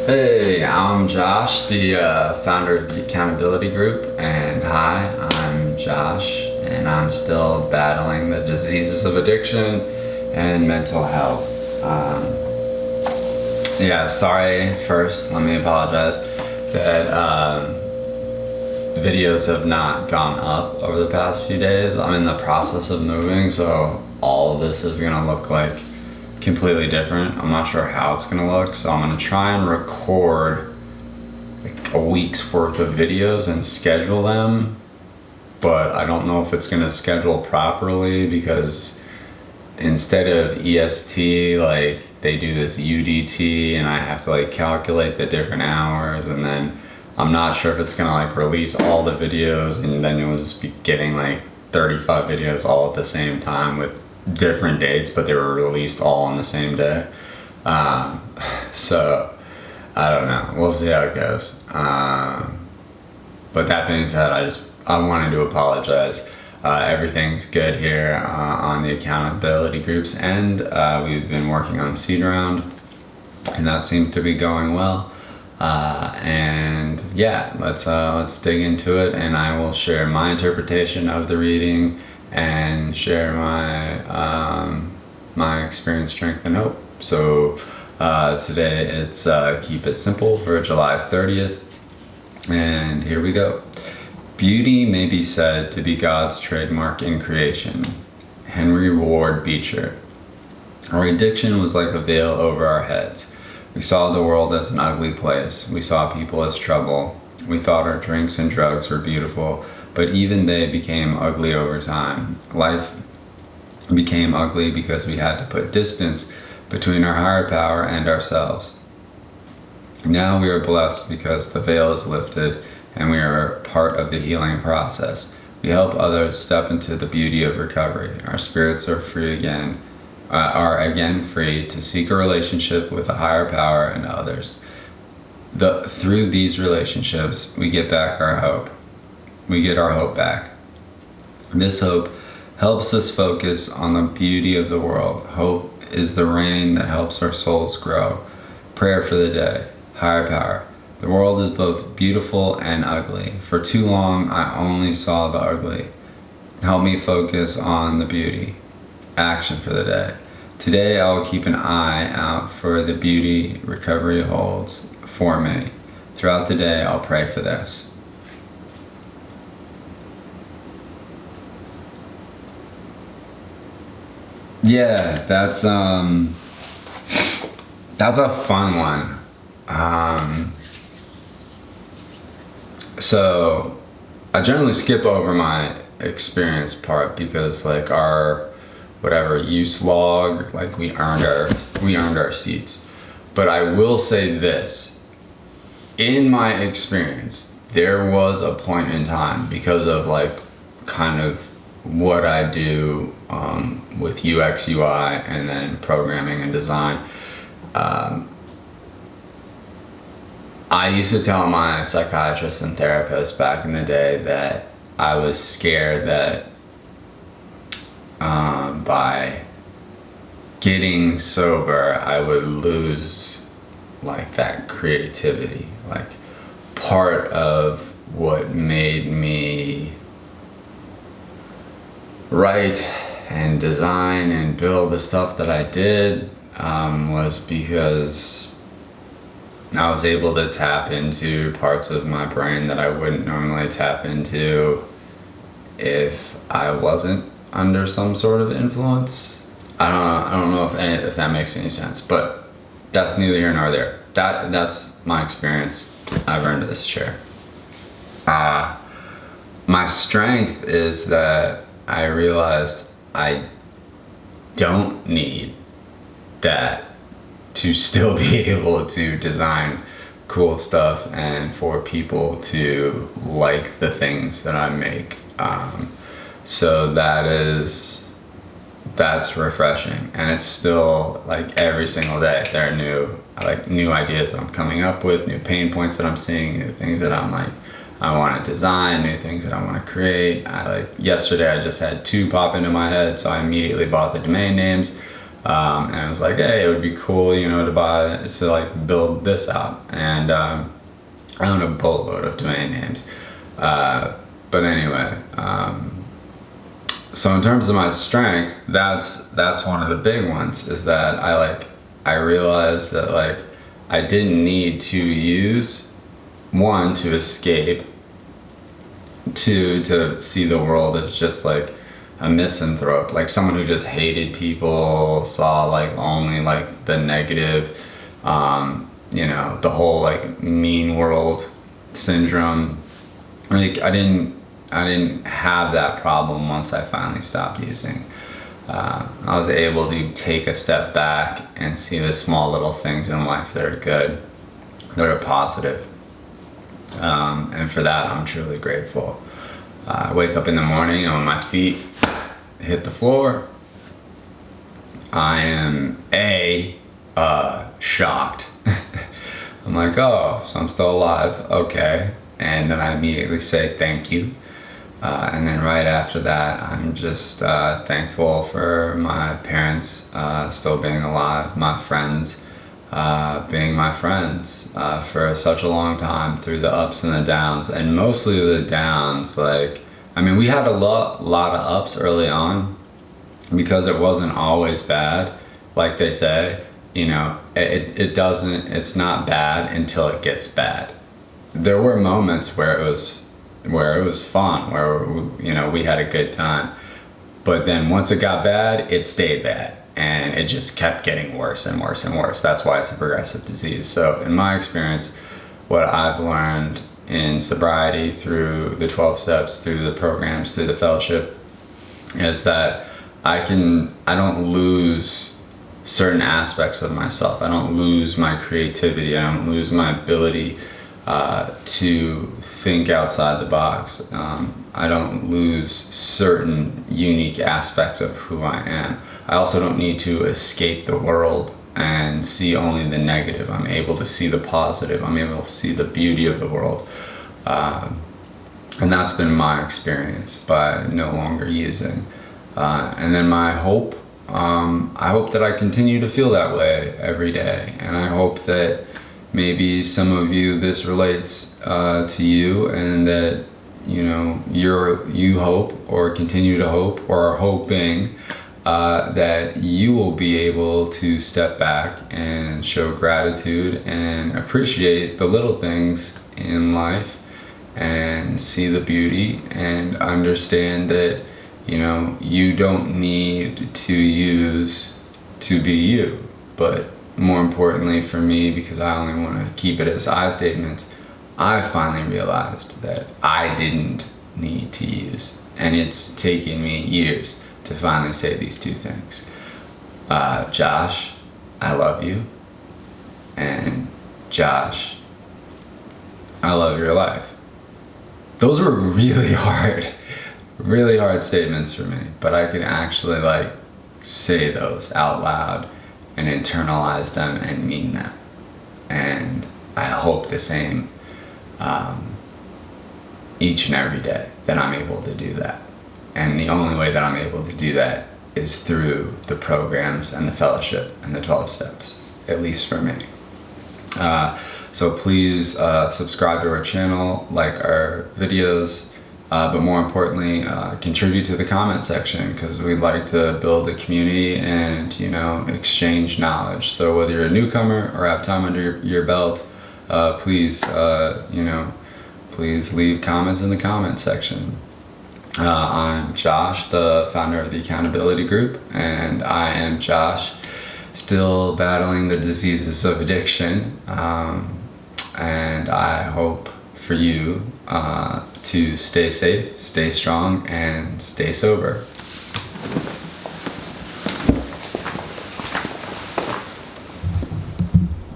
Hey, I'm Josh, the founder of the Accountability Group, and hi, I'm Josh, and I'm still battling the diseases of addiction and mental health. Yeah, sorry, first, let me apologize that videos have not gone up over the past few days. I'm in the process of moving, so all of this is gonna look like completely different. I'm not sure how it's gonna look, so I'm gonna try and record like a week's worth of videos and schedule them, but I don't know if it's gonna schedule properly because instead of EST, like they do this UDT and I have to like calculate the different hours, and then I'm not sure if it's gonna like release all the videos and then you'll just be getting like 35 videos all at the same time with different dates, but they were released all on the same day. So I don't know, we'll see how it goes. But that being said, I wanted to apologize. Everything's good here on the accountability groups, and we've been working on seed round, and that seems to be going well. And yeah, let's dig into it, and I will share my interpretation of the reading and share my experience, strength, and hope. So today it's Keep It Simple for July 30th, and here we go. Beauty may be said to be God's trademark in creation. Henry Ward Beecher. Our addiction was like a veil over our heads. We saw the world as an ugly place. We saw people as trouble. We thought our drinks and drugs were beautiful, but even they became ugly over time. Life became ugly because we had to put distance between our higher power and ourselves. Now we are blessed because the veil is lifted and we are part of the healing process. We help others step into the beauty of recovery. Our spirits are again free to seek a relationship with a higher power and others. Through these relationships, we get back our hope. We get our hope back. This hope helps us focus on the beauty of the world. Hope is the rain that helps our souls grow. Prayer for the day. Higher power. The world is both beautiful and ugly. For too long, I only saw the ugly. Help me focus on the beauty. Action for the day. Today, I will keep an eye out for the beauty recovery holds for me. Throughout the day, I'll pray for this. Yeah, that's a fun one. So I generally skip over my experience part because like our whatever use log, like we earned our seats. But I will say this, in my experience, there was a point in time because of like kind of what I do with UX, UI, and then programming and design. I used to tell my psychiatrist and therapist back in the day that I was scared that by getting sober, I would lose like that creativity, like part of what made me write and design and build the stuff that I did was because I was able to tap into parts of my brain that I wouldn't normally tap into if I wasn't under some sort of influence. I don't know if that makes any sense, but that's neither here nor there. That's my experience. I've earned this chair. My strength is that I realized I don't need that to still be able to design cool stuff and for people to like the things that I make. So that's refreshing, and it's still like every single day there are new ideas that I'm coming up with, new pain points that I'm seeing, new things that I'm like I want to design, new things that I want to create. Yesterday I just had 2 pop into my head, so I immediately bought the domain names. And it was like, hey, it would be cool, you know, to like build this out. And I own a boatload of domain names. But anyway, so in terms of my strength, that's one of the big ones, is that I realized that like I didn't need to use one to escape, two to see the world as just like a misanthrope, like someone who just hated people, saw like only like the negative, you know, the whole like mean world syndrome. Like I didn't have that problem once I finally stopped using. I was able to take a step back and see the small little things in life that are good, that are positive. And for that, I'm truly grateful. I wake up in the morning and when my feet hit the floor, I am shocked. I'm like, oh, so I'm still alive, okay. And then I immediately say thank you. And then right after that, I'm just thankful for my parents still being alive, my friends being my friends for such a long time through the ups and the downs, and mostly the downs. Like, I mean, we had a lot of ups early on because it wasn't always bad. Like they say, you know, it's not bad until it gets bad. There were moments where it was fun, where, you know, we had a good time, but then once it got bad, it stayed bad, and it just kept getting worse and worse and worse. That's why it's a progressive disease. So in my experience, what I've learned in sobriety, through the 12 steps, through the programs, through the fellowship, is that I don't lose certain aspects of myself. I don't lose my creativity. I don't lose my ability to think outside the box. I don't lose certain unique aspects of who I am. I also don't need to escape the world and see only the negative. I'm able to see the positive. I'm able to see the beauty of the world. And that's been my experience by no longer using. And then my hope, I hope that I continue to feel that way every day. And I hope that maybe some of you, this relates to you, and that, you know, you hope or continue to hope or are hoping that you will be able to step back and show gratitude and appreciate the little things in life and see the beauty and understand that, you know, you don't need to use to be you. But more importantly for me, because I only want to keep it as I statements, I finally realized that I didn't need to use. And it's taken me years to finally say these two things. Josh, I love you. And Josh, I love your life. Those were really hard statements for me, but I can actually like say those out loud and internalize them and mean them. And I hope the same each and every day, that I'm able to do that. And the only way that I'm able to do that is through the programs and the fellowship and the 12 steps, at least for me. So please subscribe to our channel, like our videos, but more importantly, contribute to the comment section, because we'd like to build a community and, you know, exchange knowledge. So whether you're a newcomer or have time under your belt, please, you know, please leave comments in the comment section. I'm Josh, the founder of the Accountability Group, and I am Josh, still battling the diseases of addiction, and I hope for you to stay safe, stay strong, and stay sober.